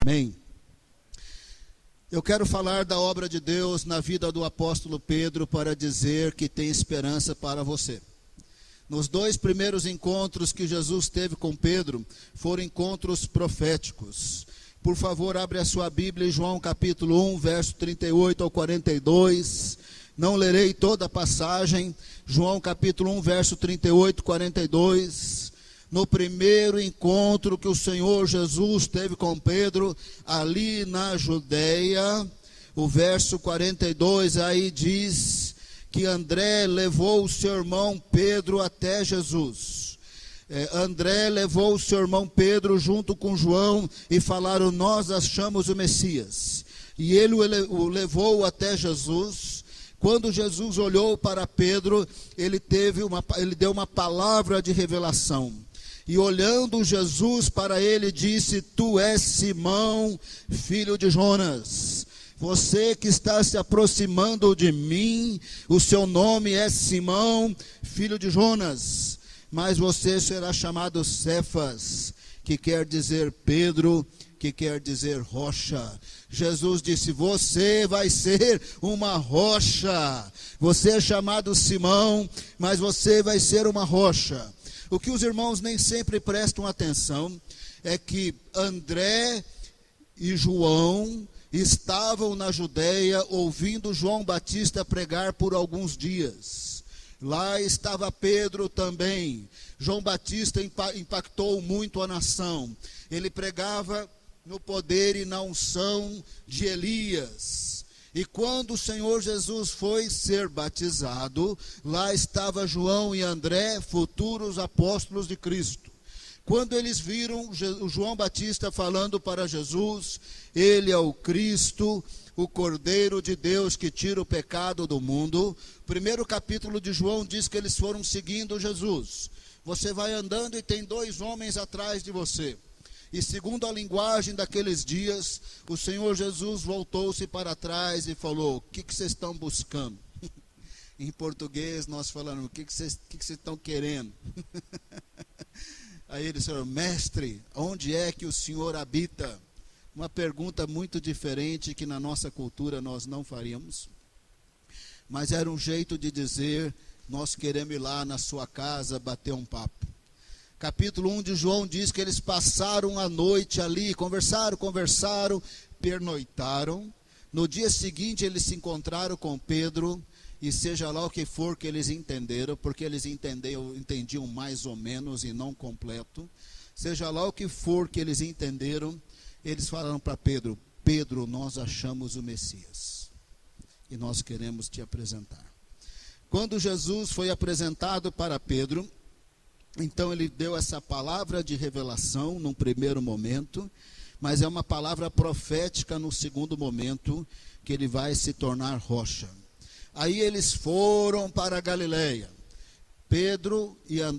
Amém. Eu quero falar da obra de Deus na vida do apóstolo Pedro para dizer que tem esperança para você. Nos 2 primeiros encontros que Jesus teve com Pedro, foram encontros proféticos. Por favor, abre a sua Bíblia em João capítulo 1, verso 38 ao 42. Não lerei toda a passagem. João capítulo 1, verso 38 e 42. No primeiro encontro que o Senhor Jesus teve com Pedro, ali na Judeia, o verso 42 aí diz que André levou o seu irmão Pedro até Jesus. André levou o seu irmão Pedro junto com João e falaram: nós achamos o Messias. E ele o levou até Jesus. Quando Jesus olhou para Pedro, ele deu uma palavra de revelação. E olhando Jesus para ele, disse: tu és Simão, filho de Jonas. Você que está se aproximando de mim, o seu nome é Simão, filho de Jonas. Mas você será chamado Cefas, que quer dizer Pedro, que quer dizer rocha. Jesus disse: você vai ser uma rocha. Você é chamado Simão, mas você vai ser uma rocha. O que os irmãos nem sempre prestam atenção é que André e João estavam na Judeia ouvindo João Batista pregar por alguns dias. Lá estava Pedro também. João Batista impactou muito a nação. Ele pregava no poder e na unção de Elias. E quando o Senhor Jesus foi ser batizado, lá estava João e André, futuros apóstolos de Cristo. Quando eles viram o João Batista falando para Jesus: ele é o Cristo, o Cordeiro de Deus que tira o pecado do mundo. O primeiro capítulo de João diz que eles foram seguindo Jesus. Você vai andando e tem 2 homens atrás de você. E segundo a linguagem daqueles dias, o Senhor Jesus voltou-se para trás e falou: o que vocês estão buscando? Em português nós falamos: o que vocês estão querendo? Aí ele disse: mestre, onde é que o Senhor habita? Uma pergunta muito diferente que na nossa cultura nós não faríamos. Mas era um jeito de dizer: nós queremos ir lá na sua casa bater um papo. Capítulo 1 de João diz que eles passaram a noite ali, conversaram, pernoitaram. No dia seguinte eles se encontraram com Pedro, e seja lá o que for que eles entenderam, porque eles entendiam mais ou menos e não completo. Seja lá o que for que eles entenderam, eles falaram para Pedro: Pedro, nós achamos o Messias, e nós queremos te apresentar. Quando Jesus foi apresentado para Pedro, então ele deu essa palavra de revelação num primeiro momento, mas é uma palavra profética no segundo momento, que ele vai se tornar rocha. Aí eles foram para a Galileia. Pedro,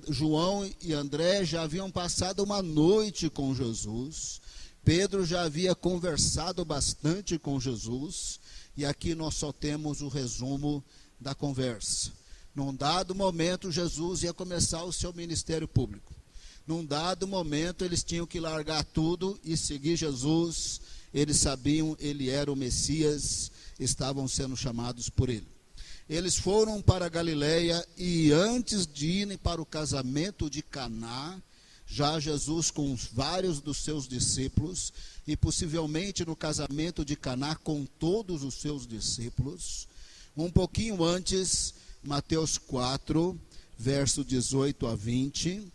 João e André já haviam passado uma noite com Jesus. Pedro já havia conversado bastante com Jesus, e aqui nós só temos o resumo da conversa. Num dado momento, Jesus ia começar o seu ministério público. Num dado momento, eles tinham que largar tudo e seguir Jesus. Eles sabiam, ele era o Messias, estavam sendo chamados por ele. Eles foram para a Galileia, e antes de irem para o casamento de Caná, já Jesus com vários dos seus discípulos, e possivelmente no casamento de Caná com todos os seus discípulos, um pouquinho antes, Mateus 4, verso 18 a 20.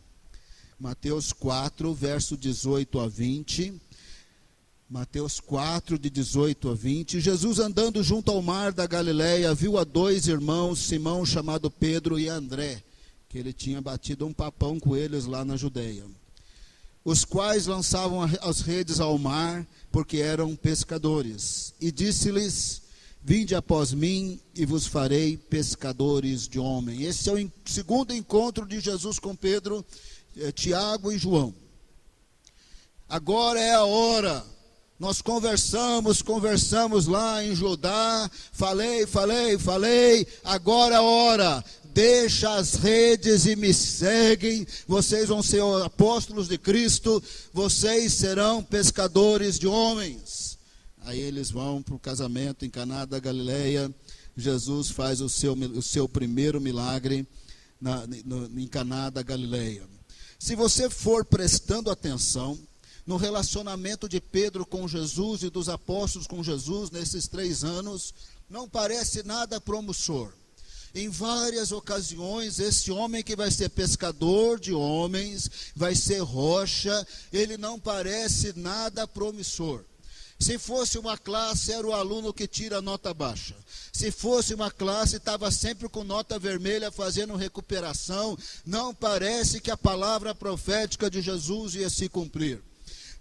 Mateus 4, verso 18 a 20. Mateus 4, de 18 a 20. Jesus, andando junto ao mar da Galileia, viu a 2 irmãos, Simão, chamado Pedro, e André, que ele tinha batido um papão com eles lá na Judeia, os quais lançavam as redes ao mar, porque eram pescadores. E disse-lhes: vinde após mim, e vos farei pescadores de homem. Esse é o segundo encontro de Jesus com Pedro, Tiago e João. Agora é a hora. Nós conversamos lá em Judá, falei, agora é a hora. deixa as redes e me seguem, vocês vão ser apóstolos de Cristo, vocês serão pescadores de homens. Aí eles vão para o casamento em Caná da Galileia. Jesus faz o seu primeiro milagre em Caná da Galileia. Se você for prestando atenção no relacionamento de Pedro com Jesus e dos apóstolos com Jesus nesses 3 anos, não parece nada promissor. Em várias ocasiões, esse homem que vai ser pescador de homens, vai ser rocha, ele não parece nada promissor. Se fosse uma classe, era o aluno que tira nota baixa. Se fosse uma classe, estava sempre com nota vermelha, fazendo recuperação. Não parece que a palavra profética de Jesus ia se cumprir.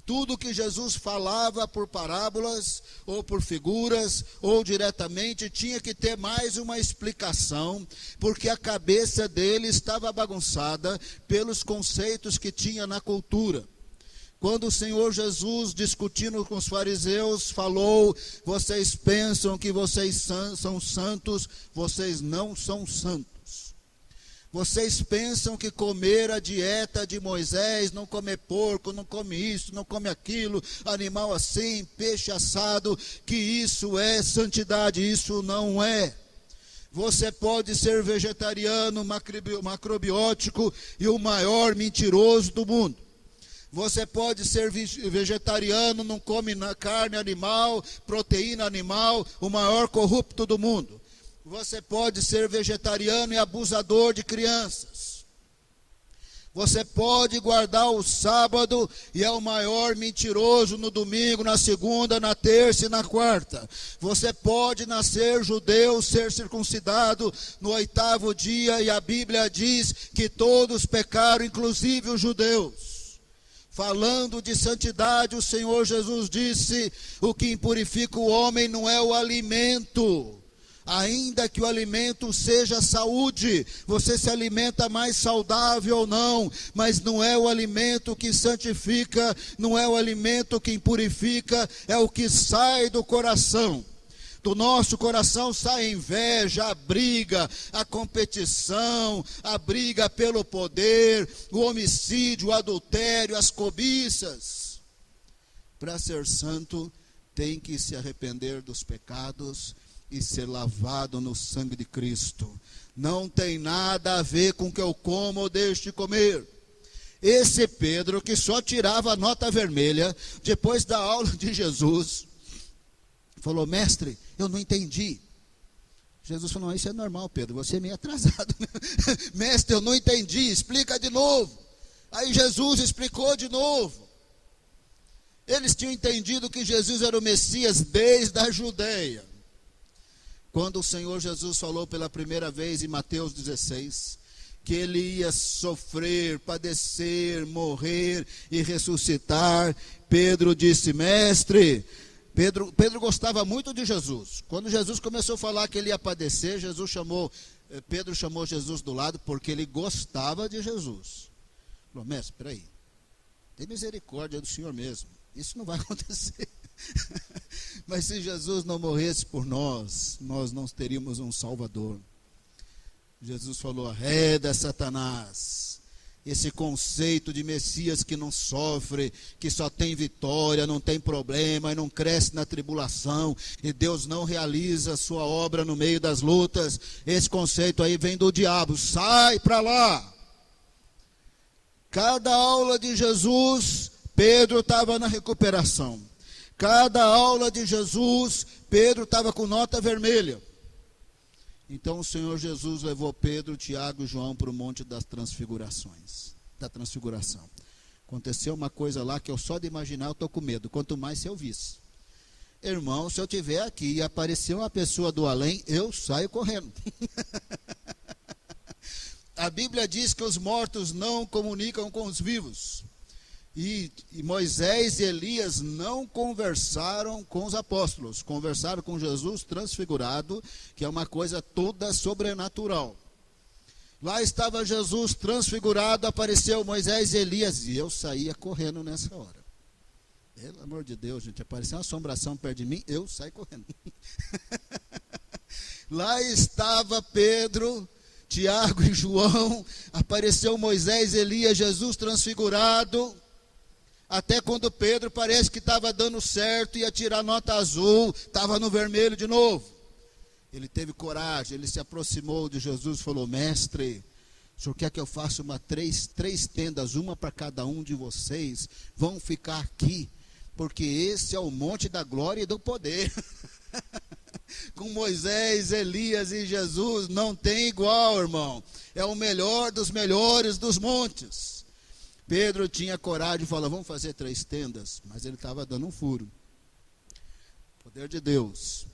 Tudo que Jesus falava por parábolas, ou por figuras, ou diretamente, tinha que ter mais uma explicação, porque a cabeça dele estava bagunçada pelos conceitos que tinha na cultura. Quando o Senhor Jesus, discutindo com os fariseus, falou: vocês pensam que vocês são santos, vocês não são santos. Vocês pensam que comer a dieta de Moisés, não comer porco, não come isso, não come aquilo, animal assim, peixe assado, que isso é santidade. Isso não é. Você pode ser vegetariano, macrobiótico e o maior mentiroso do mundo. Você pode ser vegetariano, não come carne animal, proteína animal, o maior corrupto do mundo. Você pode ser vegetariano e abusador de crianças. Você pode guardar o sábado e é o maior mentiroso no domingo, na segunda, na terça e na quarta. Você pode nascer judeu, ser circuncidado no 8º dia, e a Bíblia diz que todos pecaram, inclusive os judeus. Falando de santidade, o Senhor Jesus disse: o que impurifica o homem não é o alimento, ainda que o alimento seja saúde, você se alimenta mais saudável ou não, mas não é o alimento que santifica, não é o alimento que impurifica, é o que sai do coração. Do nosso coração sai a inveja, a briga, a competição, a briga pelo poder, o homicídio, o adultério, as cobiças. Para ser santo, tem que se arrepender dos pecados e ser lavado no sangue de Cristo. Não tem nada a ver com o que eu como ou deixo de comer. Esse Pedro, que só tirava a nota vermelha, depois da aula de Jesus, falou: mestre, eu não entendi. Jesus falou: não, isso é normal, Pedro, você é meio atrasado. Mestre, eu não entendi, explica de novo. Aí Jesus explicou de novo. Eles tinham entendido que Jesus era o Messias desde a Judeia. Quando o Senhor Jesus falou pela primeira vez em Mateus 16, que ele ia sofrer, padecer, morrer e ressuscitar, Pedro disse: mestre, Pedro gostava muito de Jesus. Quando Jesus começou a falar que ele ia padecer, Pedro chamou Jesus do lado, porque ele gostava de Jesus. Falou: mestre, espera aí, tem misericórdia do Senhor mesmo, isso não vai acontecer. Mas se Jesus não morresse por nós, nós não teríamos um Salvador. Jesus falou: arreda, Satanás, esse conceito de Messias que não sofre, que só tem vitória, não tem problema, e não cresce na tribulação, e Deus não realiza a sua obra no meio das lutas. Esse conceito aí vem do diabo, sai para lá. Cada aula de Jesus, Pedro estava na recuperação. Cada aula de Jesus, Pedro estava com nota vermelha. Então o Senhor Jesus levou Pedro, Tiago e João para o Monte das Transfigurações, da Transfiguração. Aconteceu uma coisa lá que eu só de imaginar eu estou com medo, quanto mais se eu visse. Irmão, se eu estiver aqui e aparecer uma pessoa do além, eu saio correndo. A Bíblia diz que os mortos não comunicam com os vivos. E Moisés e Elias não conversaram com os apóstolos, conversaram com Jesus transfigurado, que é uma coisa toda sobrenatural. Lá estava Jesus transfigurado, apareceu Moisés e Elias, e eu saía correndo nessa hora. Pelo amor de Deus, gente, apareceu uma assombração perto de mim, eu saí correndo. Lá estava Pedro, Tiago e João, apareceu Moisés, Elias, Jesus transfigurado. Até quando Pedro parece que estava dando certo, ia tirar nota azul, estava no vermelho de novo. Ele teve coragem, ele se aproximou de Jesus e falou: mestre, o senhor quer que eu faça três tendas, uma para cada um de vocês? Vão ficar aqui, porque esse é o monte da glória e do poder. Com Moisés, Elias e Jesus, não tem igual, irmão. É o melhor dos melhores dos montes. Pedro tinha coragem e falou: vamos fazer 3 tendas, mas ele estava dando um furo. Poder de Deus,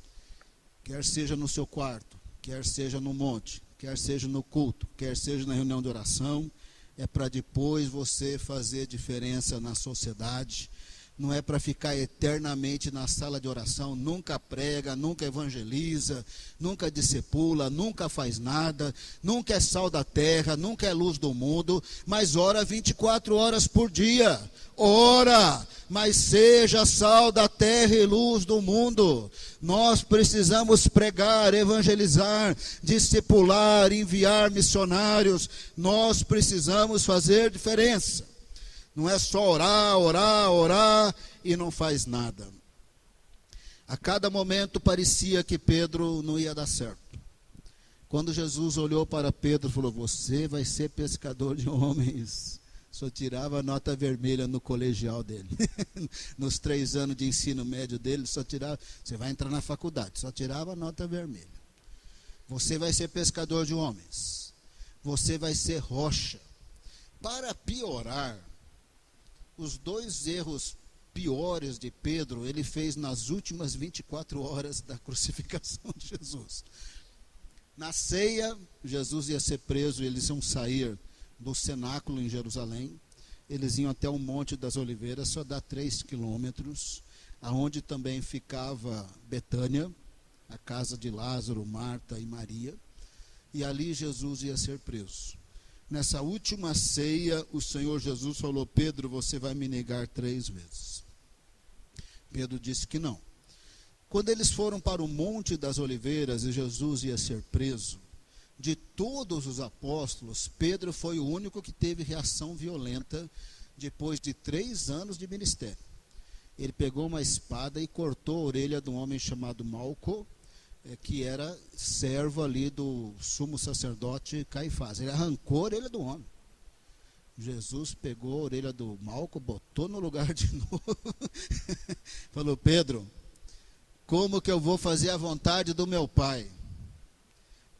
quer seja no seu quarto, quer seja no monte, quer seja no culto, quer seja na reunião de oração, é para depois você fazer diferença na sociedade. Não é para ficar eternamente na sala de oração, nunca prega, nunca evangeliza, nunca discipula, nunca faz nada, nunca é sal da terra, nunca é luz do mundo, mas ora 24 horas por dia. Ora, mas seja sal da terra e luz do mundo. Nós precisamos pregar, evangelizar, discipular, enviar missionários. Nós precisamos fazer diferença. Não é só orar e não faz nada. A cada momento parecia que Pedro não ia dar certo. Quando Jesus olhou para Pedro e falou: você vai ser pescador de homens. Só tirava nota vermelha no colegial dele. Nos 3 anos de ensino médio dele, só tirava. Você vai entrar na faculdade, só tirava nota vermelha. Você vai ser pescador de homens. Você vai ser rocha. Para piorar, os 2 erros piores de Pedro, ele fez nas últimas 24 horas da crucificação de Jesus. Na ceia, Jesus ia ser preso, eles iam sair do cenáculo em Jerusalém, eles iam até o Monte das Oliveiras, só dá 3 quilômetros, aonde também ficava Betânia, a casa de Lázaro, Marta e Maria, e ali Jesus ia ser preso. Nessa última ceia, o Senhor Jesus falou: Pedro, você vai me negar 3 vezes. Pedro disse que não. Quando eles foram para o Monte das Oliveiras e Jesus ia ser preso, de todos os apóstolos, Pedro foi o único que teve reação violenta depois de 3 anos de ministério. Ele pegou uma espada e cortou a orelha de um homem chamado Malco, que era servo ali do sumo sacerdote Caifás. Ele arrancou a orelha do homem. Jesus pegou a orelha do Malco, botou no lugar de novo. Falou: Pedro, como que eu vou fazer a vontade do meu Pai?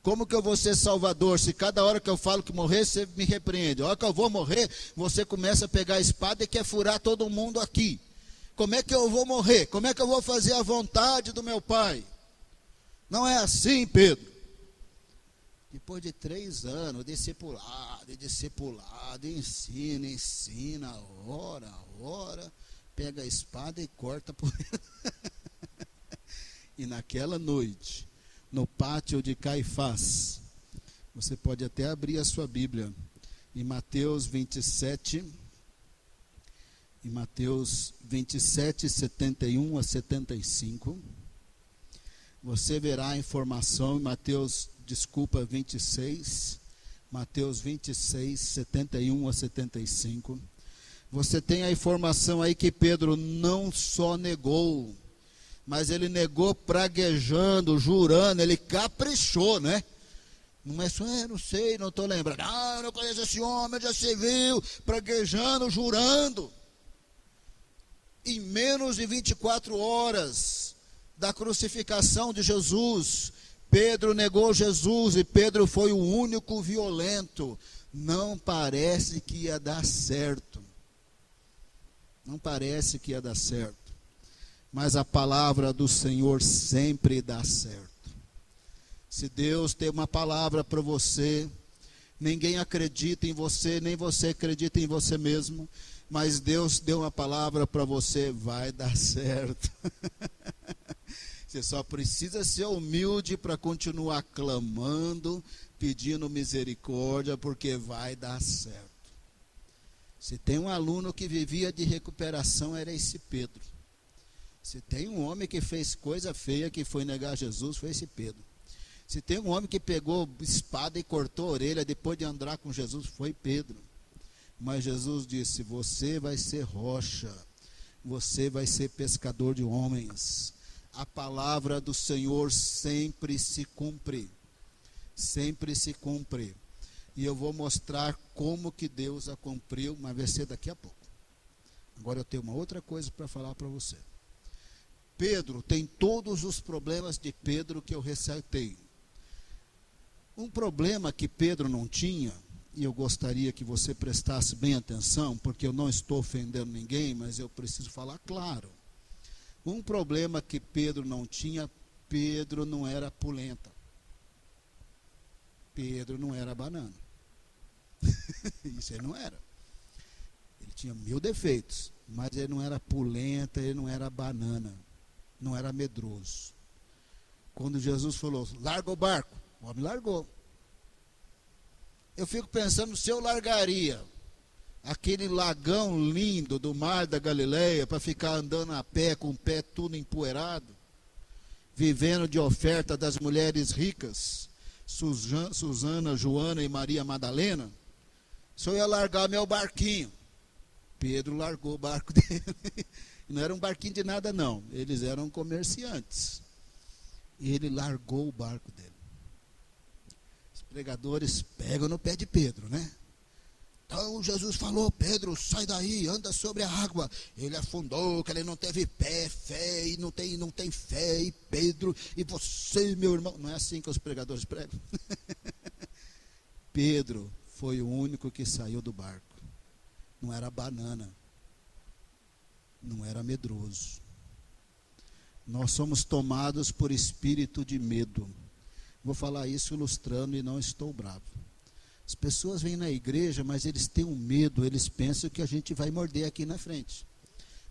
Como que eu vou ser salvador, se cada hora que eu falo que morrer, você me repreende? A hora que eu vou morrer, você começa a pegar a espada e quer furar todo mundo aqui. Como é que eu vou morrer? Como é que eu vou fazer a vontade do meu Pai? Não é assim, Pedro. Depois de 3 anos, discipulado, ensina, ora, pega a espada e corta por ele. E naquela noite, no pátio de Caifás, você pode até abrir a sua Bíblia, em Mateus 27, 71 a 75, você verá a informação em Mateus 26, 71 a 75. Você tem a informação aí que Pedro não só negou, mas ele negou praguejando, jurando, ele caprichou, né? Não é só, não sei, não estou lembrando. Eu não conheço esse homem, já se viu, praguejando, jurando. Em menos de 24 horas da crucificação de Jesus, Pedro negou Jesus e Pedro foi o único violento. Não parece que ia dar certo. Não parece que ia dar certo. Mas a palavra do Senhor sempre dá certo. Se Deus tem uma palavra para você, ninguém acredita em você, nem você acredita em você mesmo, mas Deus deu uma palavra para você, vai dar certo. Você só precisa ser humilde para continuar clamando, pedindo misericórdia, porque vai dar certo. Se tem um aluno que vivia de recuperação, era esse Pedro. Se tem um homem que fez coisa feia, que foi negar Jesus, foi esse Pedro. Se tem um homem que pegou espada e cortou a orelha depois de andar com Jesus, foi Pedro. Mas Jesus disse: você vai ser rocha, você vai ser pescador de homens. A palavra do Senhor sempre se cumpre. Sempre se cumpre. E eu vou mostrar como que Deus a cumpriu, mas vai ser daqui a pouco. Agora eu tenho uma outra coisa para falar para você. Pedro tem todos os problemas de Pedro que eu ressaltei. Um problema que Pedro não tinha, e eu gostaria que você prestasse bem atenção, porque eu não estou ofendendo ninguém, mas eu preciso falar claro. Um problema que Pedro não tinha, Pedro não era polenta. Pedro não era banana. Isso ele não era. Ele tinha 1000 defeitos, mas ele não era polenta, ele não era banana, não era medroso. Quando Jesus falou, larga o barco, o homem largou. Eu fico pensando se eu largaria aquele lagão lindo do mar da Galileia para ficar andando a pé, com o pé tudo empoeirado, vivendo de oferta das mulheres ricas, Susana, Joana e Maria Madalena, se eu ia largar meu barquinho. Pedro largou o barco dele. Não era um barquinho de nada não, eles eram comerciantes. E ele largou o barco dele. Os pregadores pegam no pé de Pedro, né? Então Jesus falou, Pedro, sai daí, anda sobre a água. Ele afundou, que ele não teve fé, e não tem fé, e Pedro, e você, meu irmão. Não é assim que os pregadores pregam. Pedro foi o único que saiu do barco. Não era banana, não era medroso. Nós somos tomados por espírito de medo. Vou falar isso ilustrando e não estou bravo. As pessoas vêm na igreja, mas eles têm um medo, eles pensam que a gente vai morder aqui na frente.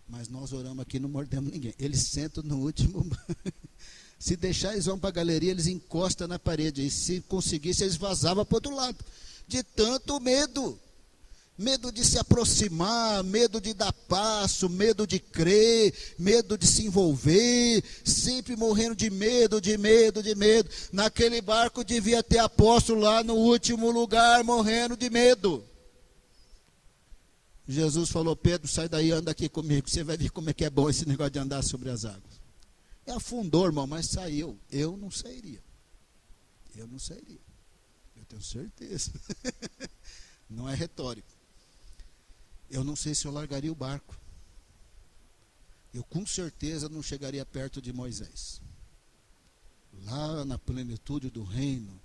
Mas nós oramos aqui e não mordemos ninguém. Eles sentam no último. Se deixar, eles vão para a galeria, eles encostam na parede. E se conseguisse, eles vazavam para o outro lado. De tanto medo. Medo de se aproximar, medo de dar passo, medo de crer, medo de se envolver, sempre morrendo de medo, de medo, de medo. Naquele barco devia ter apóstolo lá no último lugar, morrendo de medo. Jesus falou, Pedro, sai daí, anda aqui comigo, você vai ver como é que é bom esse negócio de andar sobre as águas. E afundou, irmão, mas saiu. Eu não sairia. Eu não sairia. Eu tenho certeza. Não é retórico. Eu não sei se eu largaria o barco. Eu com certeza não chegaria perto de Moisés. Lá na plenitude do reino,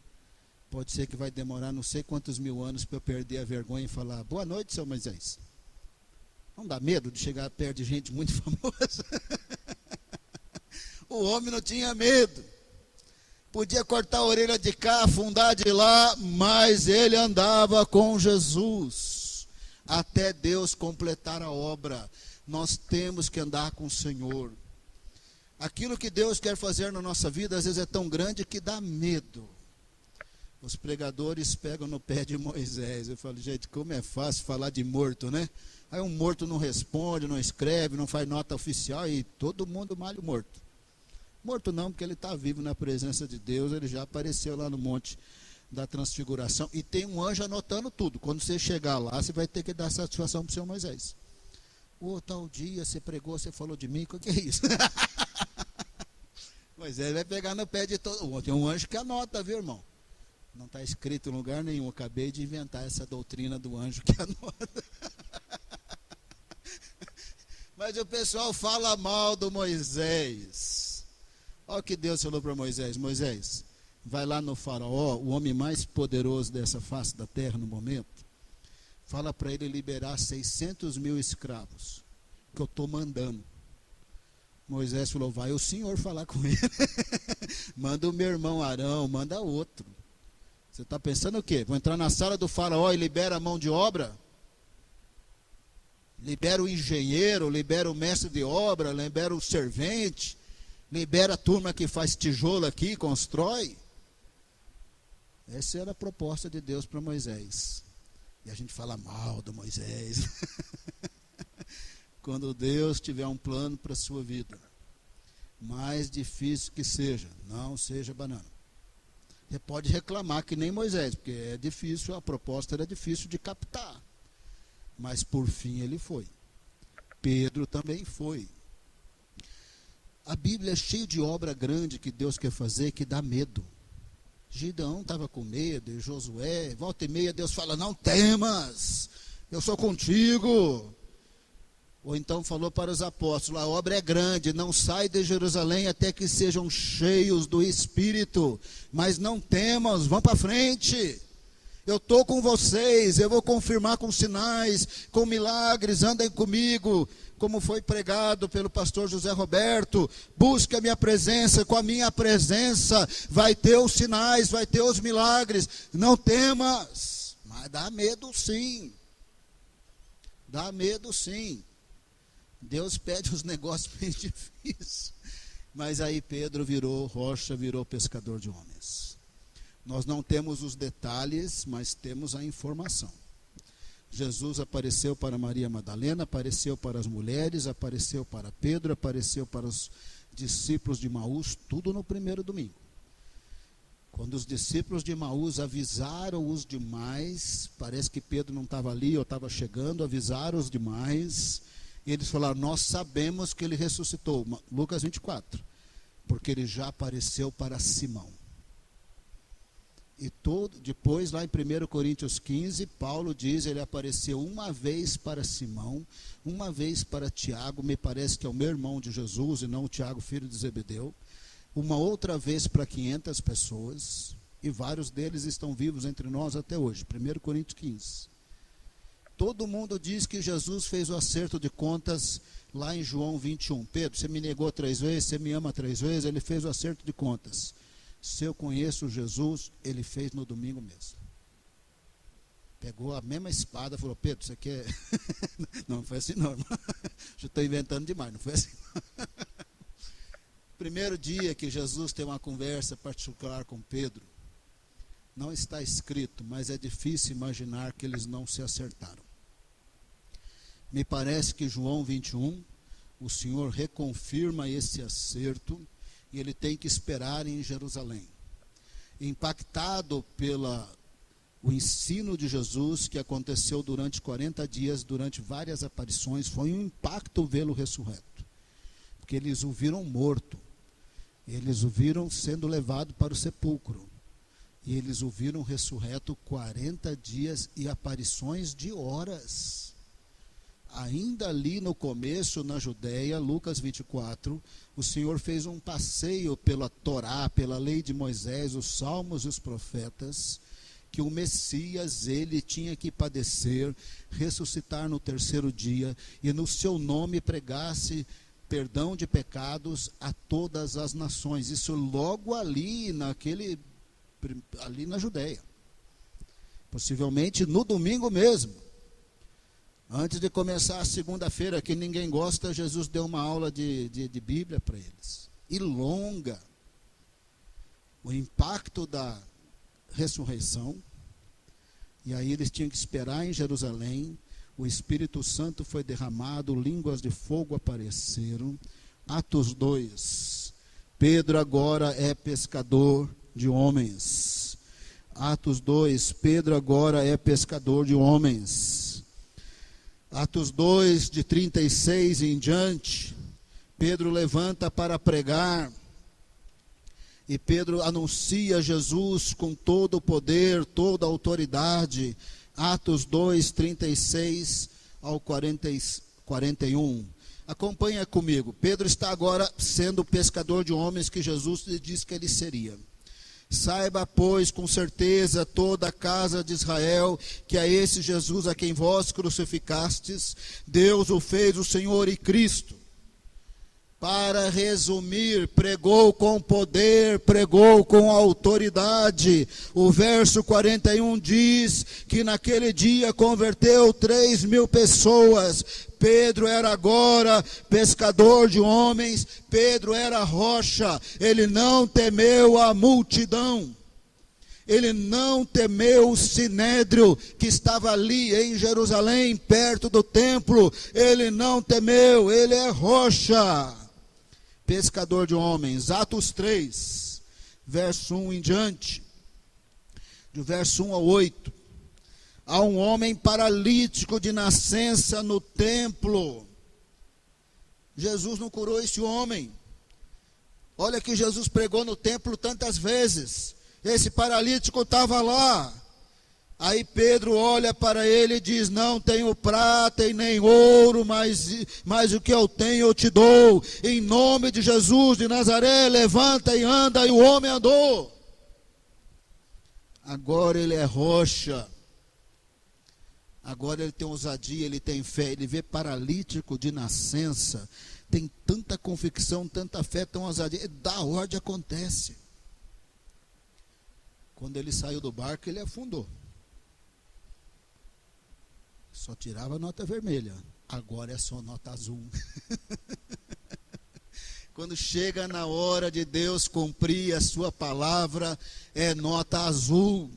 pode ser que vai demorar não sei quantos mil anos para eu perder a vergonha e falar, boa noite, seu Moisés. Não dá medo de chegar perto de gente muito famosa? O homem não tinha medo. Podia cortar a orelha de cá, afundar de lá, mas ele andava com Jesus. Até Deus completar a obra, nós temos que andar com o Senhor. Aquilo que Deus quer fazer na nossa vida, às vezes é tão grande que dá medo. Os pregadores pegam no pé de Moisés. Eu falo, gente, como é fácil falar de morto, né? Aí um morto não responde, não escreve, não faz nota oficial e todo mundo malha o morto. Morto não, porque ele está vivo na presença de Deus, ele já apareceu lá no monte da transfiguração, e tem um anjo anotando tudo. Quando você chegar lá, você vai ter que dar satisfação para o seu Moisés. Tal dia você pregou, você falou de mim, o que é isso? Moisés vai pegar no pé de todo. Tem um anjo que anota, viu, irmão? Não está escrito em lugar nenhum, eu acabei de inventar essa doutrina do anjo que anota. Mas o pessoal fala mal do Moisés. Olha o que Deus falou para Moisés. Moisés, vai lá no faraó, o homem mais poderoso dessa face da terra no momento, fala para ele liberar 600 mil escravos, que eu estou mandando. Moisés falou, vai o senhor falar com ele. Manda o meu irmão Arão, manda outro. Você está pensando o quê? Vou entrar na sala do faraó e libera a mão de obra? Libera o engenheiro, libera o mestre de obra, libera o servente, libera a turma que faz tijolo aqui, constrói. Essa era a proposta de Deus para Moisés. E a gente fala mal do Moisés. Quando Deus tiver um plano para a sua vida, mais difícil que seja, não seja banana. Você pode reclamar que nem Moisés, porque é difícil, a proposta era difícil de captar. Mas por fim ele foi. Pedro também foi. A Bíblia é cheia de obra grande que Deus quer fazer, que dá medo. Gideão estava com medo, e Josué, volta e meia Deus fala, não temas, eu sou contigo. Ou então falou para os apóstolos, a obra é grande, não sai de Jerusalém até que sejam cheios do Espírito, mas não temas, vão para frente. Eu estou com vocês, eu vou confirmar com sinais, com milagres, andem comigo, como foi pregado pelo pastor José Roberto, busque a minha presença, com a minha presença vai ter os sinais, vai ter os milagres, não temas, mas dá medo sim, Deus pede os negócios bem difíceis, mas aí Pedro virou rocha, virou pescador de homens. Nós não temos os detalhes, mas temos a informação. Jesus apareceu para Maria Madalena, apareceu para as mulheres, apareceu para Pedro, apareceu para os discípulos de Emaús, tudo no primeiro domingo. Quando os discípulos de Emaús avisaram os demais, parece que Pedro não estava ali, ou estava chegando, avisaram os demais, eles falaram, nós sabemos que ele ressuscitou, Lucas 24, porque ele já apareceu para Simão. E depois, lá em 1 Coríntios 15, Paulo diz, ele apareceu uma vez para Simão, uma vez para Tiago, me parece que é o meu irmão de Jesus, e não o Tiago, filho de Zebedeu, uma outra vez para 500 pessoas, e vários deles estão vivos entre nós até hoje, 1 Coríntios 15. Todo mundo diz que Jesus fez o acerto de contas lá em João 21. Pedro, você me negou 3 vezes, você me ama 3 vezes, ele fez o acerto de contas. Se eu conheço Jesus, ele fez no domingo mesmo. Pegou a mesma espada e falou, Pedro, você quer... Não foi assim não, irmão. Já estou inventando demais, não foi assim. Primeiro dia que Jesus tem uma conversa particular com Pedro, não está escrito, mas é difícil imaginar que eles não se acertaram. Me parece que João 21, o Senhor reconfirma esse acerto, e ele tem que esperar em Jerusalém. Impactado pelo ensino de Jesus, que aconteceu durante 40 dias, durante várias aparições, foi um impacto vê-lo ressurreto. Porque eles o viram morto, eles o viram sendo levado para o sepulcro, e eles o viram ressurreto 40 dias e aparições de horas. Ainda ali no começo, na Judéia, Lucas 24, o Senhor fez um passeio pela Torá, pela lei de Moisés, os salmos e os profetas, que o Messias, ele tinha que padecer, ressuscitar no 3º dia, e no seu nome pregasse perdão de pecados a todas as nações. Isso logo ali, ali na Judéia. Possivelmente no domingo mesmo. Antes de começar a segunda-feira, que ninguém gosta, Jesus deu uma aula de Bíblia para eles. E longa. O impacto da ressurreição. E aí eles tinham que esperar em Jerusalém. O Espírito Santo foi derramado, línguas de fogo apareceram. Atos 2. Pedro agora é pescador de homens. Atos 2. Pedro agora é pescador de homens. Atos 2, de 36 em diante, Pedro levanta para pregar, e Pedro anuncia Jesus com todo o poder, toda a autoridade. Atos 2, 36 ao 41. Acompanha comigo. Pedro está agora sendo pescador de homens que Jesus lhe disse que ele seria. Saiba, pois, com certeza toda a casa de Israel, que a esse Jesus a quem vós crucificastes, Deus o fez o Senhor e Cristo. Para resumir, pregou com poder, pregou com autoridade. O verso 41 diz que naquele dia converteu 3.000 pessoas. Pedro era agora pescador de homens, Pedro era rocha, ele não temeu a multidão. Ele não temeu o sinédrio que estava ali em Jerusalém, perto do templo. Ele não temeu, ele é rocha. Pescador de homens. Atos 3, verso 1 em diante. do verso 1 ao 8. Há um homem paralítico de nascença no templo. Jesus não curou esse homem. Olha que Jesus pregou no templo tantas vezes. Esse paralítico estava lá. Aí Pedro olha para ele e diz: não tenho prata e nem ouro, mas o que eu tenho eu te dou. Em nome de Jesus de Nazaré, levanta e anda. E o homem andou. Agora ele é rocha. Agora ele tem ousadia, ele tem fé. Ele vê paralítico de nascença. Tem tanta convicção, tanta fé, tão ousadia. Da ordem acontece. Quando ele saiu do barco, ele afundou. Só tirava nota vermelha. Agora é só nota azul. Quando chega na hora de Deus cumprir a sua palavra, é nota azul.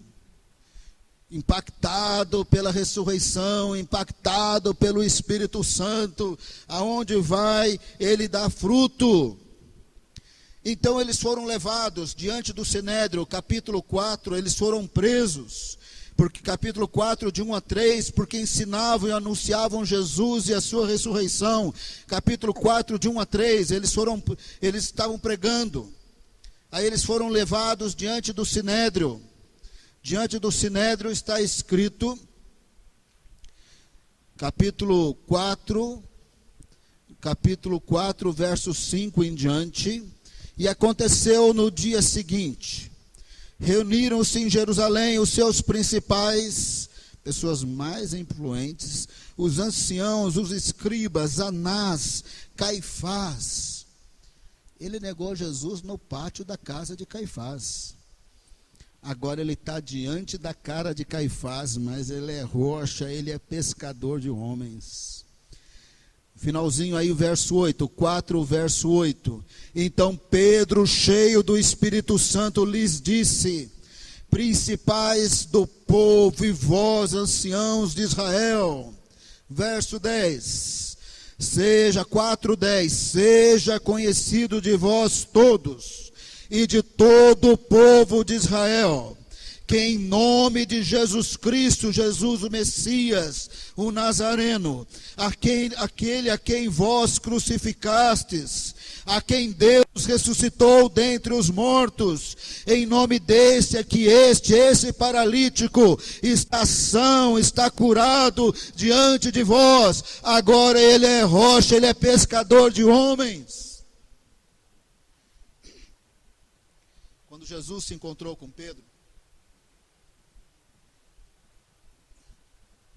Impactado pela ressurreição, impactado pelo Espírito Santo, aonde vai, ele dá fruto. Então eles foram levados diante do Sinédrio, capítulo 4, eles foram presos. Porque capítulo 4, de 1 a 3, porque ensinavam e anunciavam Jesus e a sua ressurreição. Capítulo 4, de 1 a 3, eles estavam pregando. Aí eles foram levados diante do Sinédrio. Diante do Sinédrio está escrito, capítulo 4, verso 5 em diante. E aconteceu no dia seguinte. Reuniram-se em Jerusalém os seus principais, pessoas mais influentes, os anciãos, os escribas, Anás, Caifás. Ele negou Jesus no pátio da casa de Caifás. Agora ele está diante da cara de Caifás, mas ele é rocha, ele é pescador de homens. Finalzinho aí o verso 8, 4, verso 8. Então Pedro, cheio do Espírito Santo, lhes disse: principais do povo e vós, anciãos de Israel. Verso 10. Seja 4:10, seja conhecido de vós todos e de todo o povo de Israel, que em nome de Jesus Cristo, Jesus o Messias, o Nazareno, aquele a quem vós crucificastes, a quem Deus ressuscitou dentre os mortos, em nome desse é que esse paralítico está são, está curado diante de vós. Agora ele é rocha, ele é pescador de homens. Quando Jesus se encontrou com Pedro,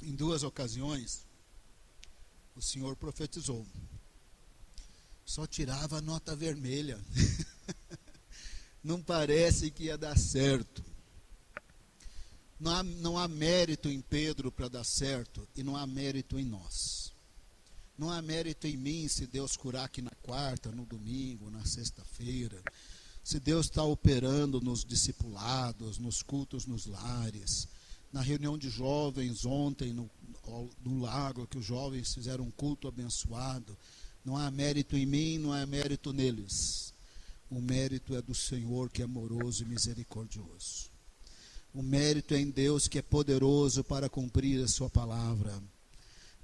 em 2 ocasiões, o Senhor profetizou. Só tirava nota vermelha. Não parece que ia dar certo. Não há mérito em Pedro para dar certo, e não há mérito em nós. Não há mérito em mim se Deus curar aqui na quarta, no domingo, na sexta-feira. Se Deus está operando nos discipulados, nos cultos nos lares. Na reunião de jovens ontem, no lago, que os jovens fizeram um culto abençoado. Não há mérito em mim, não há mérito neles. O mérito é do Senhor, que é amoroso e misericordioso. O mérito é em Deus, que é poderoso para cumprir a sua palavra.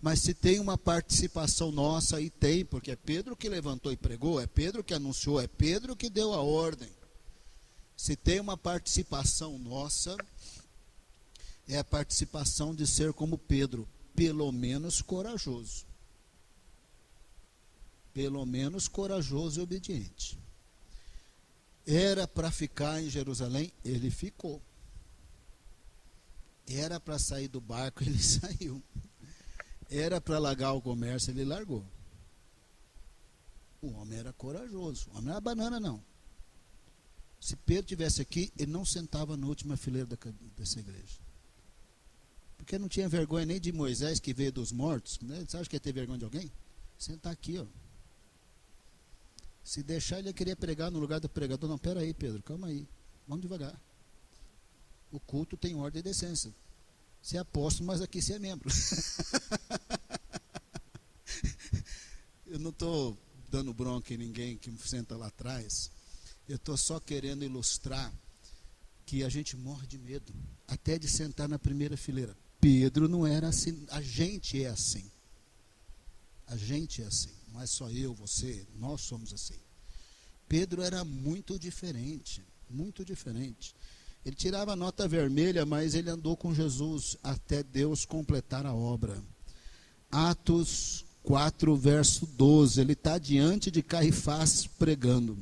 Mas se tem uma participação nossa, aí tem, porque é Pedro que levantou e pregou, é Pedro que anunciou, é Pedro que deu a ordem. Se tem uma participação nossa, é a participação de ser como Pedro, pelo menos corajoso. Pelo menos corajoso e obediente. Era para ficar em Jerusalém, ele ficou. Era para sair do barco, ele saiu. Era para largar o comércio, ele largou. O homem era corajoso. O homem não era banana, não. Se Pedro estivesse aqui, ele não sentava na última fileira dessa igreja. Porque não tinha vergonha nem de Moisés, que veio dos mortos. Né? Você acha que ia ter vergonha de alguém? Sentar aqui, ó. Se deixar, ele ia querer pregar no lugar do pregador. Não, pera aí, Pedro, calma aí. Vamos devagar. O culto tem ordem e decência. Você é apóstolo, mas aqui você é membro. Eu não estou dando bronca em ninguém que senta lá atrás. Eu estou só querendo ilustrar que a gente morre de medo, até de sentar na primeira fileira. Pedro não era assim, a gente é assim. A gente é assim, não é só eu, você, nós somos assim. Pedro era muito diferente, muito diferente. Ele tirava nota vermelha, mas ele andou com Jesus até Deus completar a obra. Atos 4, verso 12, ele está diante de Caifás pregando.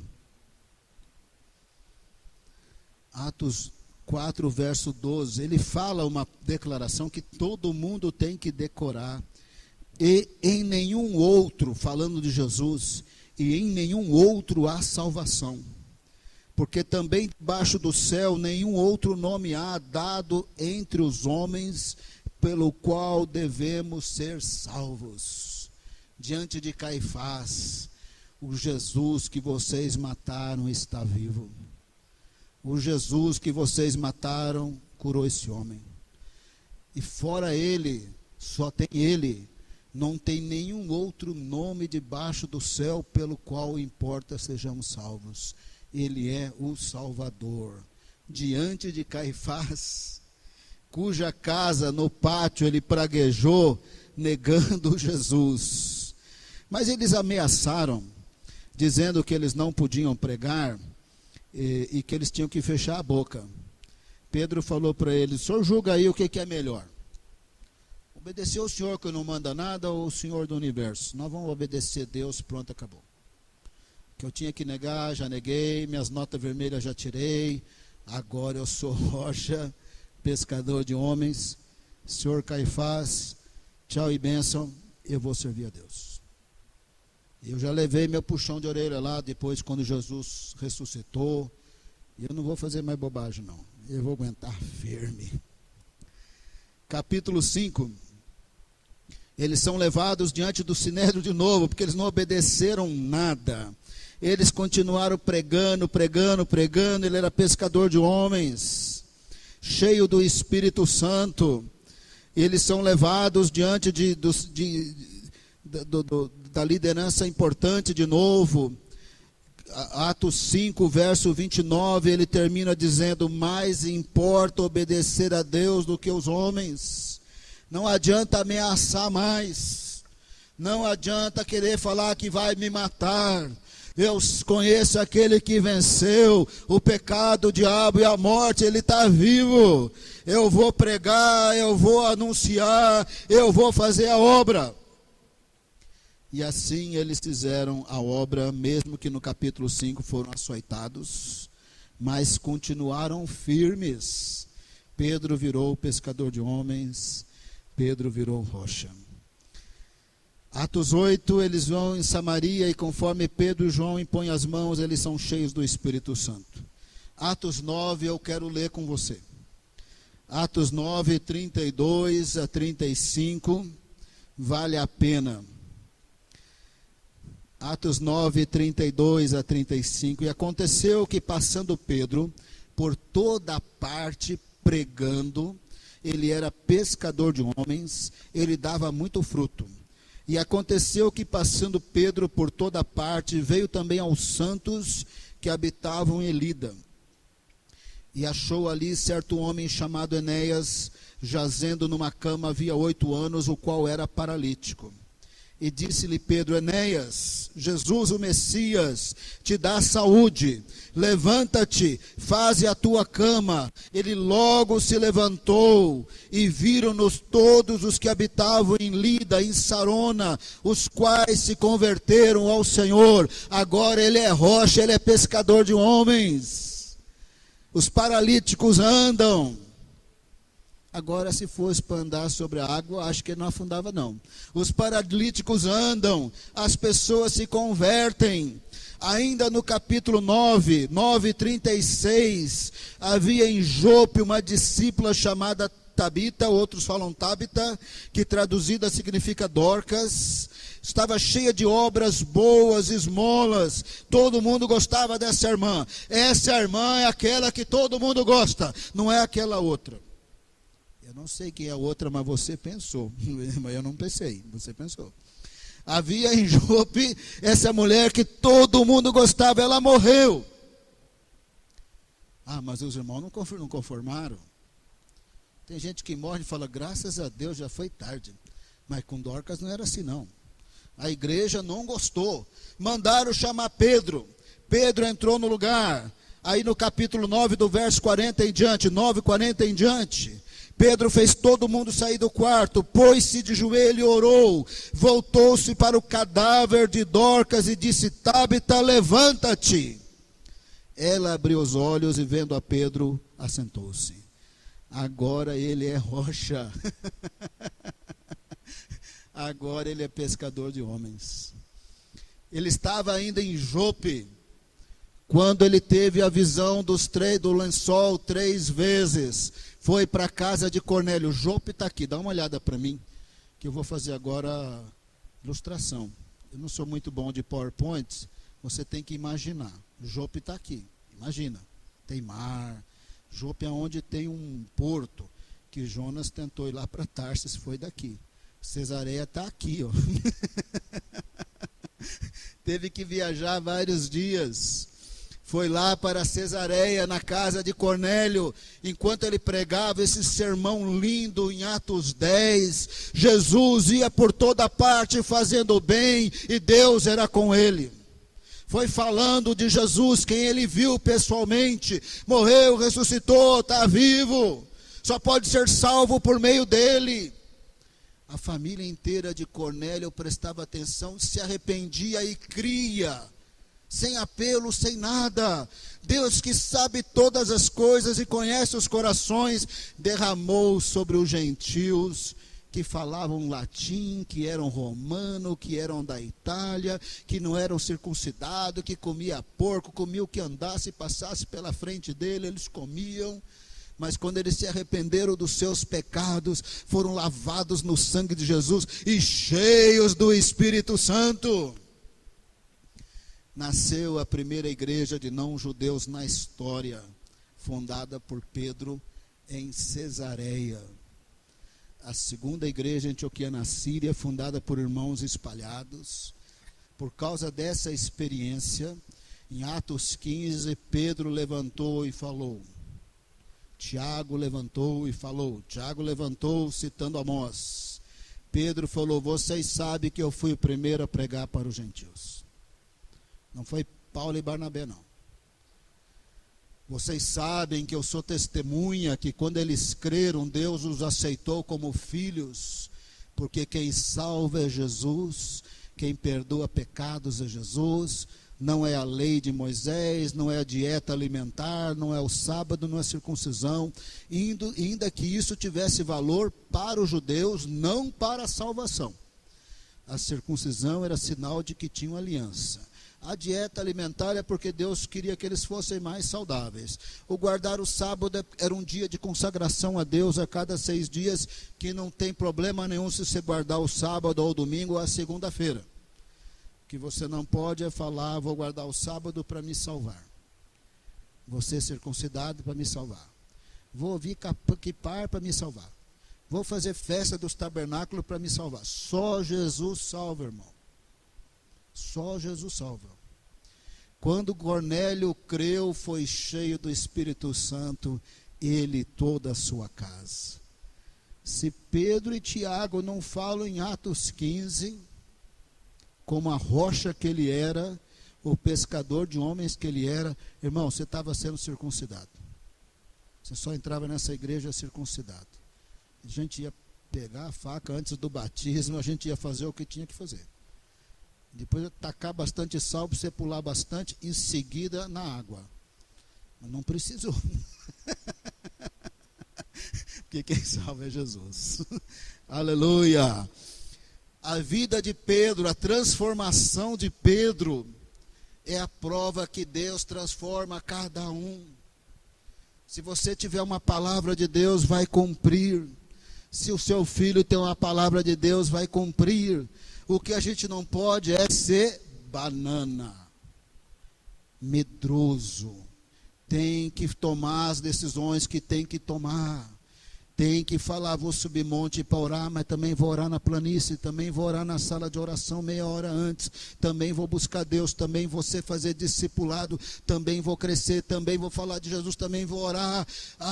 Atos 4, verso 12, ele fala uma declaração que todo mundo tem que decorar. E em nenhum outro, falando de Jesus, e em nenhum outro há salvação. Porque também debaixo do céu nenhum outro nome há dado entre os homens, pelo qual devemos ser salvos. Diante de Caifás, o Jesus que vocês mataram está vivo. O Jesus que vocês mataram curou esse homem. E fora ele, só tem ele. Não tem nenhum outro nome debaixo do céu pelo qual importa sejamos salvos. Ele é o Salvador. Diante de Caifás, cuja casa no pátio ele praguejou, negando Jesus. Mas eles ameaçaram, dizendo que eles não podiam pregar e que eles tinham que fechar a boca. Pedro falou para eles: o senhor julga aí o que é melhor? Obedecer ao Senhor que não manda nada ou o Senhor do universo? Nós vamos obedecer a Deus, pronto, acabou. Que eu tinha que negar, já neguei, minhas notas vermelhas já tirei, agora eu sou rocha, pescador de homens. Senhor Caifás, tchau e bênção, eu vou servir a Deus. Eu já levei meu puxão de orelha lá, depois quando Jesus ressuscitou, e eu não vou fazer mais bobagem não, eu vou aguentar firme. Capítulo 5, eles são levados diante do sinédrio de novo, porque eles não obedeceram nada. Eles continuaram pregando, ele era pescador de homens, cheio do Espírito Santo. Eles são levados diante da liderança importante de novo. Atos 5, verso 29, ele termina dizendo: mais importa obedecer a Deus do que os homens. Não adianta ameaçar mais, não adianta querer falar que vai me matar. Eu conheço aquele que venceu o pecado, o diabo e a morte, ele está vivo. Eu vou pregar, eu vou anunciar, eu vou fazer a obra. E assim eles fizeram a obra, mesmo que no capítulo 5 foram açoitados, mas continuaram firmes. Pedro virou pescador de homens, Pedro virou rocha. Atos 8, eles vão em Samaria e conforme Pedro e João impõem as mãos, eles são cheios do Espírito Santo. Atos 9, eu quero ler com você. Atos 9, 32 a 35, vale a pena. Atos 9, 32 a 35. E aconteceu que, passando Pedro por toda parte pregando, ele era pescador de homens, ele dava muito fruto. E aconteceu que, passando Pedro por toda parte, veio também aos santos que habitavam em Lida. E achou ali certo homem chamado Enéas, jazendo numa cama havia 8 anos, o qual era paralítico. E disse-lhe Pedro: Enéas, Jesus o Messias te dá saúde, levanta-te, faze a tua cama. Ele logo se levantou, e viram-nos todos os que habitavam em Lida, em Sarona, os quais se converteram ao Senhor. Agora ele é rocha, ele é pescador de homens. Os paralíticos andam. Agora, se fosse para andar sobre a água, acho que ele não afundava não. Os paralíticos andam, as pessoas se convertem. Ainda no capítulo 9, 9:36, havia em Jope uma discípula chamada Tabita, outros falam Tabita, que traduzida significa Dorcas. Estava cheia de obras boas, esmolas, todo mundo gostava dessa irmã. Essa irmã é aquela que todo mundo gosta, não é aquela outra. Eu não sei quem é a outra, mas você pensou. Mas eu não pensei, você pensou. Havia em Jope essa mulher que todo mundo gostava, ela morreu. Ah, mas os irmãos não conformaram. Tem gente que morre e fala, graças a Deus já foi tarde. Mas com Dorcas não era assim não. A igreja não gostou. Mandaram chamar Pedro. Pedro entrou no lugar. Aí no capítulo 9, do verso 40 em diante, 9:40 em diante, Pedro fez todo mundo sair do quarto, pôs-se de joelho e orou, voltou-se para o cadáver de Dorcas e disse, Tabita, levanta-te. Ela abriu os olhos e vendo a Pedro, assentou-se. Agora ele é rocha. Agora ele é pescador de homens. Ele estava ainda em Jope, quando ele teve a visão do lençol 3 vezes, foi para a casa de Cornélio. Jope está aqui, dá uma olhada para mim, que eu vou fazer agora a ilustração. Eu não sou muito bom de PowerPoint, você tem que imaginar. Jope está aqui, imagina, tem mar. Jope é onde tem um porto, que Jonas tentou ir lá para Tarsis, foi daqui. Cesareia está aqui, ó. Teve que viajar vários dias. Foi lá para Cesareia, na casa de Cornélio, enquanto ele pregava esse sermão lindo em Atos 10, Jesus ia por toda parte fazendo bem, e Deus era com ele. Foi falando de Jesus, quem ele viu pessoalmente, morreu, ressuscitou, está vivo, só pode ser salvo por meio dele. A família inteira de Cornélio prestava atenção, se arrependia e cria, sem apelo, sem nada. Deus, que sabe todas as coisas e conhece os corações, derramou sobre os gentios que falavam latim, que eram romano, que eram da Itália, que não eram circuncidados, que comia porco, comia o que andasse e passasse pela frente dele, eles comiam. Mas quando eles se arrependeram dos seus pecados, foram lavados no sangue de Jesus e cheios do Espírito Santo. Nasceu a primeira igreja de não-judeus na história, fundada por Pedro em Cesareia. A segunda igreja em Antioquia, na Síria, fundada por irmãos espalhados. Por causa dessa experiência, em Atos 15, Pedro levantou e falou. Tiago levantou e falou. Tiago levantou citando Amós. Pedro falou, vocês sabem que eu fui o primeiro a pregar para os gentios. Não foi Paulo e Barnabé, não. Vocês sabem que eu sou testemunha que quando eles creram, Deus os aceitou como filhos, porque quem salva é Jesus, quem perdoa pecados é Jesus, não é a lei de Moisés, não é a dieta alimentar, não é o sábado, não é a circuncisão, ainda que isso tivesse valor para os judeus, não para a salvação. A circuncisão era sinal de que tinham aliança. A dieta alimentar é porque Deus queria que eles fossem mais saudáveis. O guardar o sábado era um dia de consagração a Deus a cada 6 dias, que não tem problema nenhum se você guardar o sábado ou o domingo ou a segunda-feira. O que você não pode é falar, vou guardar o sábado para me salvar. Vou ser circuncidado para me salvar. Vou ouvir quipar para me salvar. Vou fazer festa dos tabernáculos para me salvar. Só Jesus salva, irmão. Só Jesus salva. Quando Cornélio creu, foi cheio do Espírito Santo, ele e toda a sua casa. Se Pedro e Tiago não falam em Atos 15, como a rocha que ele era, o pescador de homens que ele era, irmão, você estava sendo circuncidado. Você só entrava nessa igreja circuncidado. A gente ia pegar a faca antes do batismo, a gente ia fazer o que tinha que fazer. Depois tacar bastante sal para você pular bastante, em seguida na água. Mas não precisou. Porque quem salva é Jesus. Aleluia. A vida de Pedro, a transformação de Pedro, é a prova que Deus transforma cada um. Se você tiver uma palavra de Deus, vai cumprir. Se o seu filho tem uma palavra de Deus, vai cumprir. O que a gente não pode é ser banana, medroso. Tem que tomar as decisões que tem que tomar. tem que falar, vou subir monte para orar, mas também vou orar na planície, também vou orar na sala de oração meia hora antes, também vou buscar Deus, também vou fazer discipulado, também vou crescer, também vou falar de Jesus, também vou orar.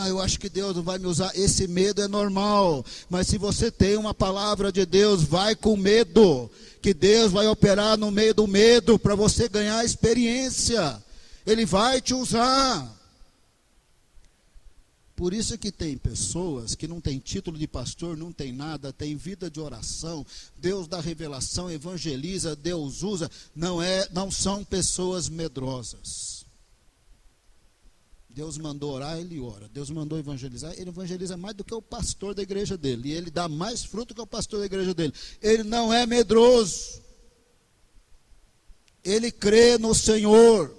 Eu acho que Deus não vai me usar. Esse medo é normal, mas se você tem uma palavra de Deus, vai com medo, que Deus vai operar no meio do medo, para você ganhar experiência, Ele vai te usar. Por isso que tem pessoas que não têm título de pastor, não tem nada, tem vida de oração, Deus dá revelação, evangeliza, Deus usa, não são pessoas medrosas. Deus mandou orar, ele ora. Deus mandou evangelizar, ele evangeliza mais do que o pastor da igreja dele. E ele dá mais fruto que o pastor da igreja dele. Ele não é medroso. Ele crê no Senhor.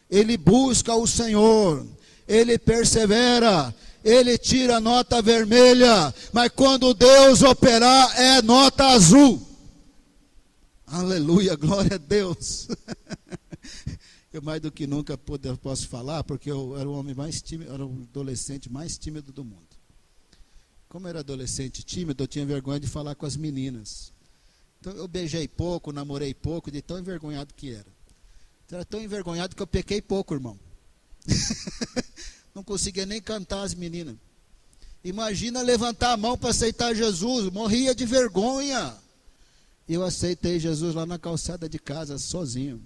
Ele busca o Senhor. Ele persevera, ele tira nota vermelha, mas quando Deus operar é nota azul. Aleluia, glória a Deus. Eu mais do que nunca posso falar, porque eu era o homem mais tímido, era o adolescente mais tímido do mundo. Como eu era adolescente tímido, eu tinha vergonha de falar com as meninas. Então eu beijei pouco, namorei pouco, de tão envergonhado que era. Então, era tão envergonhado que eu pequei pouco, irmão. Não conseguia nem cantar as meninas. Imagina levantar a mão para aceitar Jesus, morria de vergonha. Eu aceitei Jesus lá na calçada de casa, sozinho.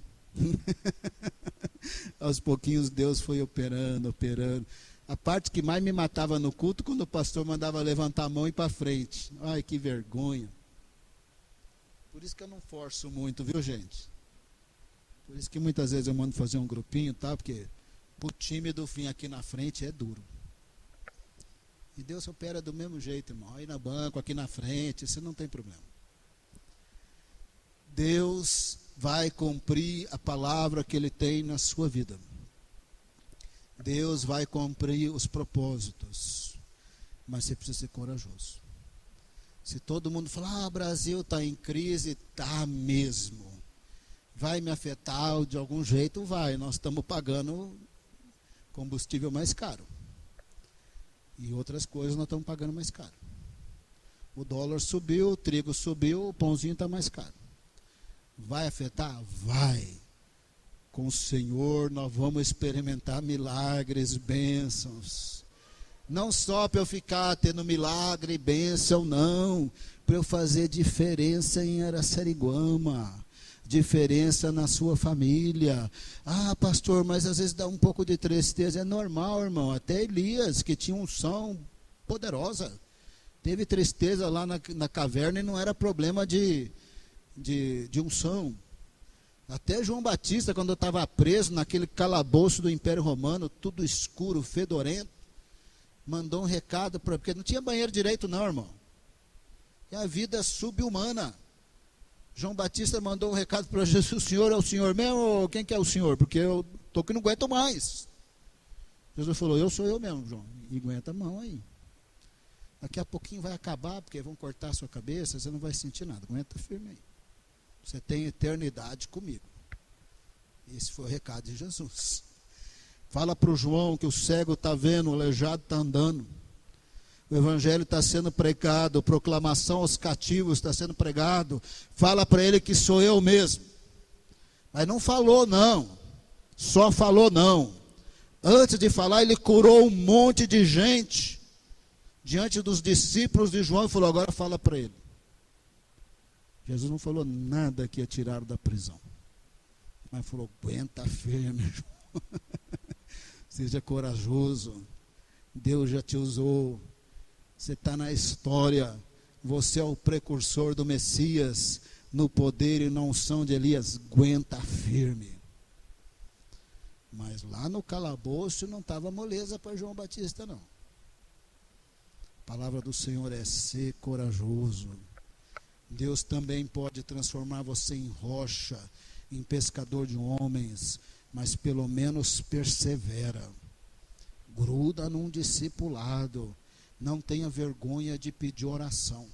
Aos pouquinhos Deus foi operando. A parte que mais me matava no culto, quando o pastor mandava levantar a mão e ir para frente. Ai, que vergonha. Por isso que eu não forço muito, viu, gente? Por isso que muitas vezes eu mando fazer um grupinho, tá? Porque o tímido vir aqui na frente é duro. E Deus opera do mesmo jeito, irmão. Aí na banco, aqui na frente, isso não tem problema. Deus vai cumprir a palavra que Ele tem na sua vida. Deus vai cumprir os propósitos. Mas você precisa ser corajoso. Se todo mundo falar, Brasil está em crise, está mesmo. Vai me afetar de algum jeito? Vai. Nós estamos pagando combustível mais caro. E outras coisas nós estamos pagando mais caro. O dólar subiu, o trigo subiu, o pãozinho está mais caro. Vai afetar? Vai. Com o Senhor nós vamos experimentar milagres, bênçãos. Não só para eu ficar tendo milagre e bênção, não. Para eu fazer diferença em Araçariguama. Diferença na sua família. Pastor, mas às vezes dá um pouco de tristeza. É normal, irmão. Até Elias, que tinha unção poderosa, teve tristeza lá na caverna e não era problema de unção. Até João Batista, quando eu estava preso naquele calabouço do Império Romano, tudo escuro, fedorento, mandou um recado, porque não tinha banheiro direito não, irmão. E a vida sub-humana. João Batista mandou um recado para Jesus: o Senhor é o Senhor mesmo, ou quem que é o Senhor? Porque eu estou que não aguento mais. Jesus falou: sou eu mesmo, João. E aguenta a mão aí. Daqui a pouquinho vai acabar, porque vão cortar a sua cabeça, você não vai sentir nada. Aguenta firme aí. Você tem eternidade comigo. Esse foi o recado de Jesus. Fala para o João que o cego está vendo, o aleijado está andando. O evangelho está sendo pregado, proclamação aos cativos está sendo pregado. Fala para ele que sou eu mesmo. Mas não falou não, só falou não. Antes de falar, ele curou um monte de gente diante dos discípulos de João e falou: agora fala para ele. Jesus não falou nada que ia tirar da prisão, mas falou: aguenta firme, João. Seja corajoso, Deus já te usou. Você está na história, você é o precursor do Messias, no poder e na unção de Elias. Aguenta firme. Mas lá no calabouço não estava moleza para João Batista não. A palavra do Senhor é: ser corajoso. Deus também pode transformar você em rocha, em pescador de homens, mas pelo menos persevera. Gruda num discipulado. Não tenha vergonha de pedir oração.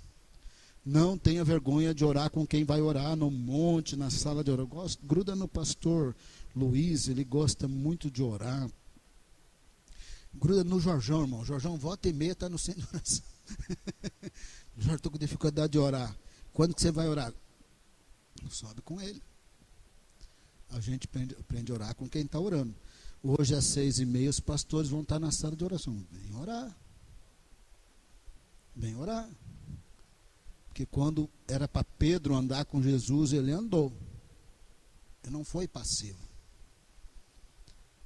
Não tenha vergonha de orar com quem vai orar no monte, na sala de oração. Gruda no pastor Luiz, ele gosta muito de orar. Gruda no Jorjão, irmão. Jorjão, volta e meia, está no centro de oração. Jorge, estou com dificuldade de orar. Quando que você vai orar? Sobe com ele. A gente aprende a orar com quem está orando. Hoje às 6h30 os pastores vão estar na sala de oração. Vem orar. Vem orar. Porque quando era para Pedro andar com Jesus, ele andou. Ele não foi passivo.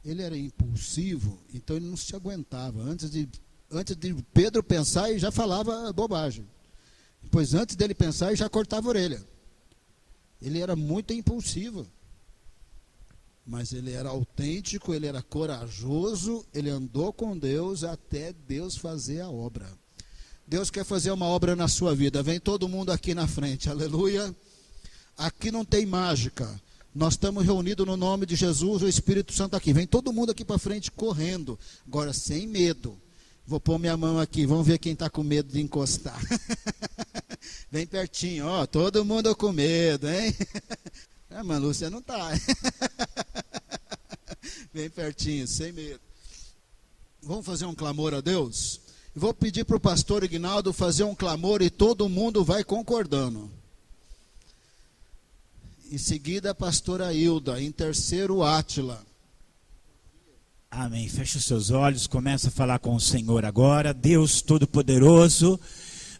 Ele era impulsivo, então ele não se aguentava. Antes de Pedro pensar, ele já falava bobagem. Depois, antes dele pensar, ele já cortava a orelha. Ele era muito impulsivo. Mas ele era autêntico, ele era corajoso, ele andou com Deus até Deus fazer a obra. Deus quer fazer uma obra na sua vida. Vem todo mundo aqui na frente, aleluia. Aqui não tem mágica. Nós estamos reunidos no nome de Jesus, o Espírito Santo aqui. Vem todo mundo aqui para frente correndo. Agora, sem medo. Vou pôr minha mão aqui, vamos ver quem está com medo de encostar. Vem pertinho, ó, todo mundo com medo, hein? Mas Lúcia não está. Vem pertinho, sem medo. Vamos fazer um clamor a Deus? Vou pedir para o pastor Ignaldo fazer um clamor e todo mundo vai concordando. Em seguida, a pastora Hilda, em terceiro, Átila. Amém. Feche os seus olhos, começa a falar com o Senhor agora. Deus Todo-Poderoso,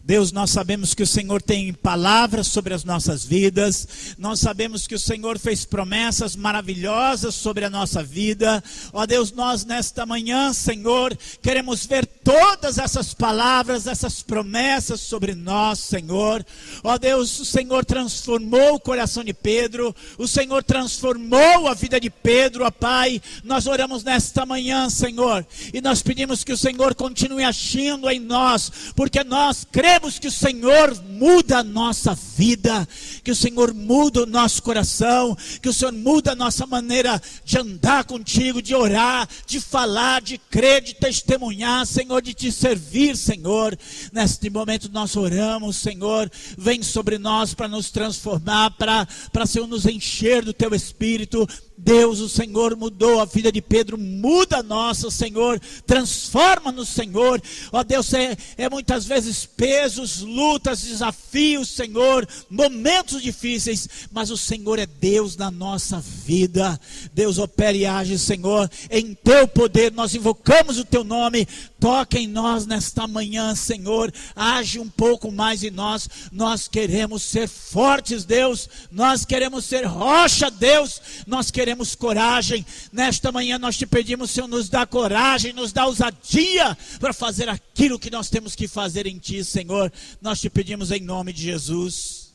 Deus, nós sabemos que o Senhor tem palavras sobre as nossas vidas, nós sabemos que o Senhor fez promessas maravilhosas sobre a nossa vida. Ó Deus, nós nesta manhã, Senhor, queremos ver todas essas palavras, essas promessas sobre nós, Senhor. Ó Deus, o Senhor transformou o coração de Pedro, o Senhor transformou a vida de Pedro, ó Pai. Nós oramos nesta manhã, Senhor, e nós pedimos que o Senhor continue agindo em nós, porque nós cremos que o Senhor muda a nossa vida, que o Senhor muda o nosso coração, que o Senhor muda a nossa maneira de andar contigo, de orar, de falar, de crer, de testemunhar, Senhor, de te servir, Senhor. Neste momento nós oramos, Senhor, vem sobre nós para nos transformar, para Senhor nos encher do teu Espírito. Deus, o Senhor mudou a vida de Pedro, muda a nossa, Senhor, transforma-nos, Senhor. Ó Deus, é muitas vezes pesos, lutas, desafios, Senhor, momentos difíceis, mas o Senhor é Deus na nossa vida. Deus, opera e age, Senhor, em teu poder, nós invocamos o teu nome. Toca em nós nesta manhã, Senhor, age um pouco mais em nós. Nós queremos ser fortes, Deus, nós queremos ser rocha, Deus, nós queremos coragem. Nesta manhã nós te pedimos, Senhor, nos dá coragem, nos dá ousadia para fazer aquilo que nós temos que fazer em ti, Senhor. Nós te pedimos em nome de Jesus.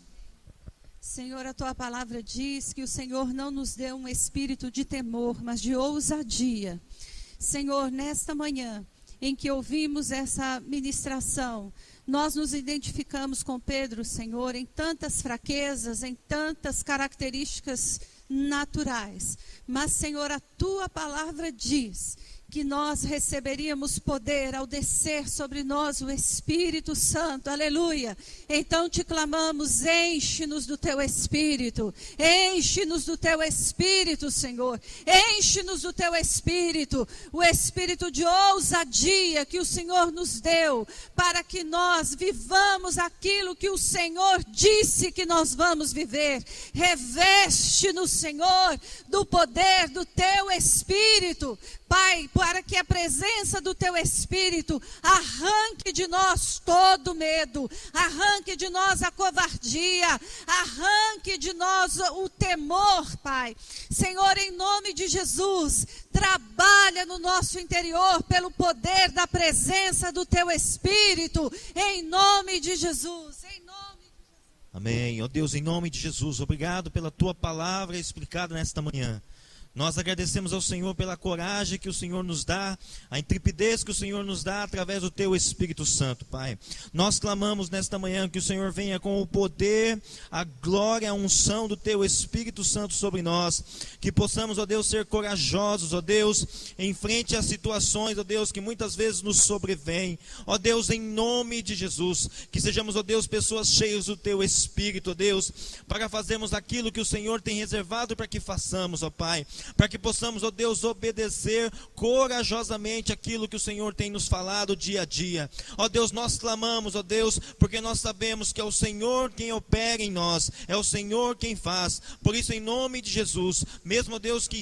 Senhor, a tua palavra diz que o Senhor não nos deu um espírito de temor, mas de ousadia. Senhor, nesta manhã em que ouvimos essa ministração, nós nos identificamos com Pedro, Senhor, em tantas fraquezas, em tantas características naturais. Mas, Senhor, a tua palavra diz que nós receberíamos poder ao descer sobre nós o Espírito Santo, aleluia. Então te clamamos, enche-nos do teu Espírito, enche-nos do teu Espírito, Senhor, enche-nos do teu Espírito, o Espírito de ousadia que o Senhor nos deu, para que nós vivamos aquilo que o Senhor disse que nós vamos viver. Reveste-nos, Senhor, do poder do teu Espírito, Pai, para que a presença do teu Espírito arranque de nós todo medo, arranque de nós a covardia, arranque de nós o temor, Pai. Senhor, em nome de Jesus, trabalha no nosso interior pelo poder da presença do teu Espírito, em nome de Jesus, em nome de Jesus. Amém. Ó Deus, em nome de Jesus, obrigado pela tua palavra explicada nesta manhã. Nós agradecemos ao Senhor pela coragem que o Senhor nos dá, a intrepidez que o Senhor nos dá através do teu Espírito Santo, Pai. Nós clamamos nesta manhã que o Senhor venha com o poder, a glória, a unção do teu Espírito Santo sobre nós, que possamos, ó Deus, ser corajosos, ó Deus, em frente às situações, ó Deus, que muitas vezes nos sobrevêm. Ó Deus, em nome de Jesus, que sejamos, ó Deus, pessoas cheias do teu Espírito, ó Deus, para fazermos aquilo que o Senhor tem reservado para que façamos, ó Pai. para que possamos, ó Deus, obedecer corajosamente aquilo que o Senhor tem nos falado dia a dia. Ó Deus, nós clamamos, ó Deus, porque nós sabemos que é o Senhor quem opera em nós, é o Senhor quem faz. Por isso, em nome de Jesus, mesmo, ó Deus, que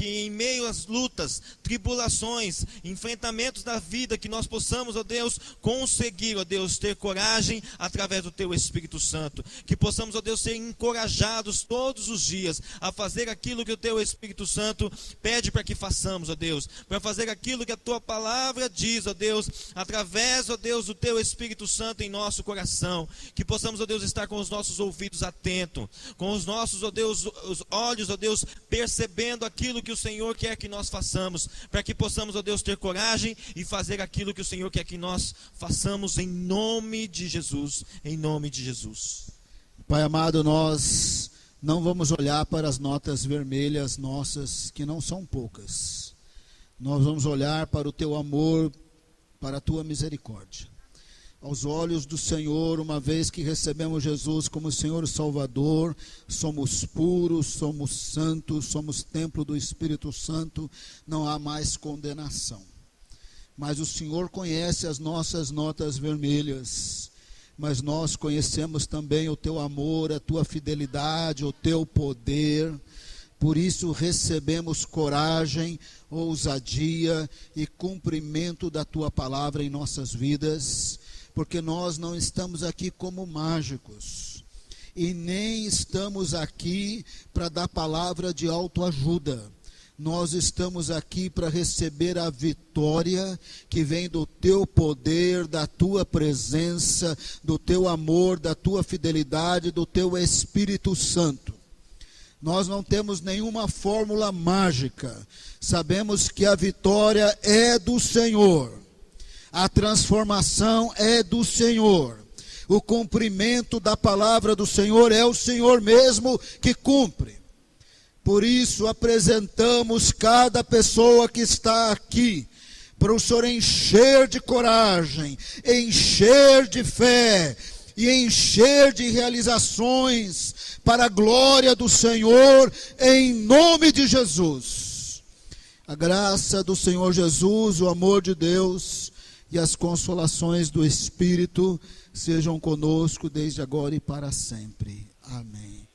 em meio às lutas, tribulações, enfrentamentos da vida, que nós possamos, ó Deus, conseguir, ó Deus, ter coragem através do Teu Espírito Santo, que possamos, ó Deus, ser encorajados todos os dias a fazer aquilo que o Teu Espírito Santo pede para que façamos, ó Deus, para fazer aquilo que a Tua palavra diz, ó Deus, através, ó Deus, do Teu Espírito Santo em nosso coração, que possamos, ó Deus, estar com os nossos ouvidos atentos, com os nossos, ó Deus, os olhos, ó Deus, percebendo aquilo que o Senhor quer que nós façamos, para que possamos, ó Deus, ter coragem e fazer aquilo que o Senhor quer que nós façamos em nome de Jesus, em nome de Jesus. Pai amado, nós não vamos olhar para as notas vermelhas nossas, que não são poucas. Nós vamos olhar para o Teu amor, para a Tua misericórdia. Aos olhos do Senhor, uma vez que recebemos Jesus como Senhor e Salvador, somos puros, somos santos, somos templo do Espírito Santo, não há mais condenação. Mas o Senhor conhece as nossas notas vermelhas, mas nós conhecemos também o Teu amor, a Tua fidelidade, o Teu poder. Por isso recebemos coragem, ousadia e cumprimento da Tua palavra em nossas vidas, porque nós não estamos aqui como mágicos, e nem estamos aqui para dar palavra de autoajuda. Nós estamos aqui para receber a vitória que vem do Teu poder, da Tua presença, do Teu amor, da Tua fidelidade, do Teu Espírito Santo. Nós não temos nenhuma fórmula mágica. Sabemos que a vitória é do Senhor. A transformação é do Senhor. O cumprimento da palavra do Senhor é o Senhor mesmo que cumpre. Por isso apresentamos cada pessoa que está aqui, para o Senhor encher de coragem, encher de fé e encher de realizações para a glória do Senhor, em nome de Jesus. A graça do Senhor Jesus, o amor de Deus e as consolações do Espírito sejam conosco desde agora e para sempre. Amém.